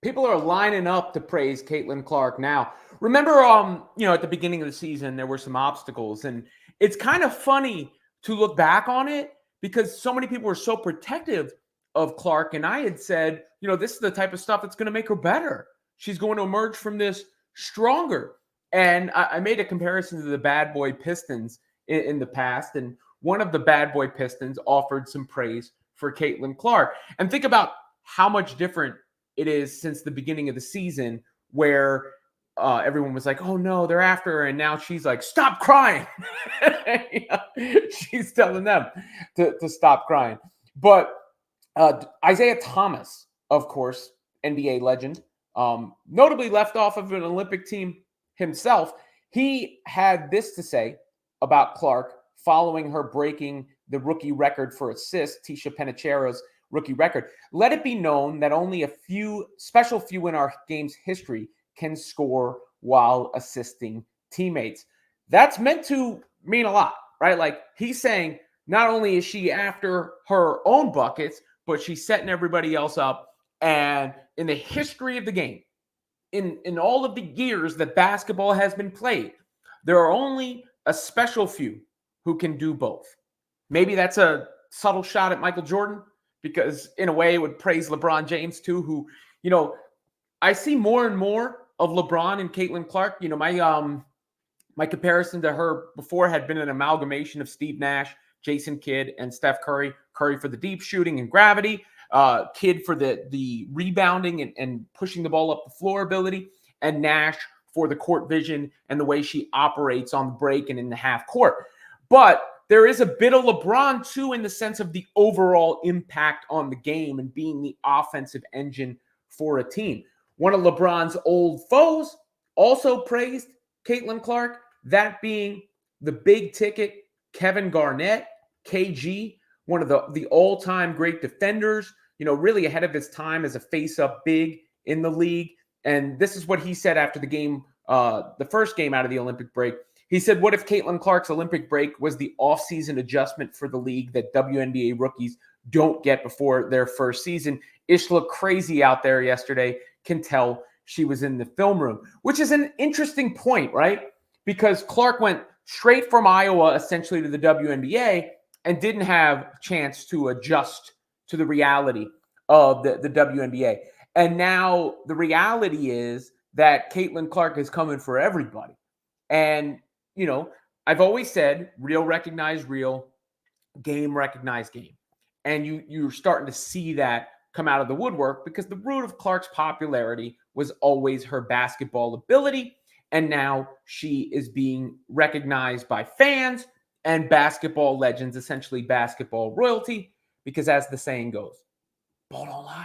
People are lining up to praise Caitlin Clark now. Remember, at the beginning of the season, there were some obstacles, and it's kind of funny to look back on it because so many people were so protective of Clark, and I had said, this is the type of stuff that's going to make her better. She's going to emerge from this stronger. And I made a comparison to the bad boy Pistons in the past, and one of the bad boy Pistons offered some praise for Caitlin Clark. And think about how much different it is since the beginning of the season, where everyone was like, oh no, they're after her. And now she's like, stop crying. She's telling them to stop crying. But Isiah Thomas, of course, NBA legend, notably left off of an Olympic team himself. He had this to say about Clark following her breaking the rookie record for assists, Tisha Penicheiro's rookie record. Let it be known that only a special few in our game's history can score while assisting teammates. That's meant to mean a lot, right? Like, he's saying not only is she after her own buckets, but she's setting everybody else up. And in the history of the game, in all of the years that basketball has been played, there are only a special few who can do both. Maybe that's a subtle shot at Michael Jordan, because in a way it would praise LeBron James too, who, I see more and more of LeBron and Caitlin Clark. My comparison to her before had been an amalgamation of Steve Nash, Jason Kidd, and Steph Curry. Curry for the deep shooting and gravity, Kidd for the rebounding and pushing the ball up the floor ability, and Nash for the court vision and the way she operates on the break and in the half court. But there is a bit of LeBron too, in the sense of the overall impact on the game and being the offensive engine for a team. One of LeBron's old foes also praised Caitlin Clark, that being the big ticket Kevin Garnett, KG, one of the all-time great defenders, really ahead of his time as a face-up big in the league. And this is what he said after the game, the first game out of the Olympic break. He said, what if Caitlin Clark's Olympic break was the offseason adjustment for the league that WNBA rookies don't get before their first season? Ish looked crazy out there yesterday. Can tell she was in the film room, which is an interesting point, right? Because Clark went straight from Iowa essentially to the WNBA and didn't have a chance to adjust to the reality of the WNBA. And now the reality is that Caitlin Clark is coming for everybody. And, I've always said real recognize real, game recognize game. And you're starting to see that come out of the woodwork, because the root of Clark's popularity was always her basketball ability. And now she is being recognized by fans and basketball legends, essentially basketball royalty, because as the saying goes, ball don't lie.